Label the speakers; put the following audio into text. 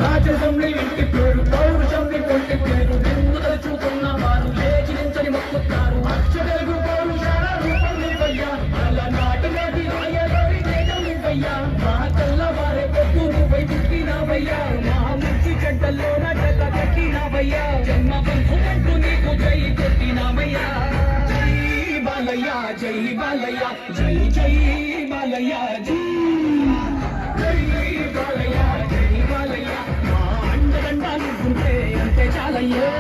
Speaker 1: రాజసంని ఇంటి పేరు పౌరుషంని కొంటి పేరు నిన్ను తలుచుకున్న వారు లేచి నించని మొక్కుతారు అక్షరగు పౌరుషాల రూపం నీవయ్యా అలనాటి నది రాయలోని తేజం నీవయ్యా మా తెల్లవారే పొద్దు నువ్వై పుట్టినావయ్యా మా మంచి చెడ్డల్లో నా జత కట్టినావయ్యా జన్మ బంధుమంటూ నీకు జై కొట్టినావయ్యా జై బాలయ్య జై బాలయ్య జై జై బాలయ్య జై బాలయ్య జై బాలయ్య మా అండదండాలు ఉంటే అంతే చాలయ్యే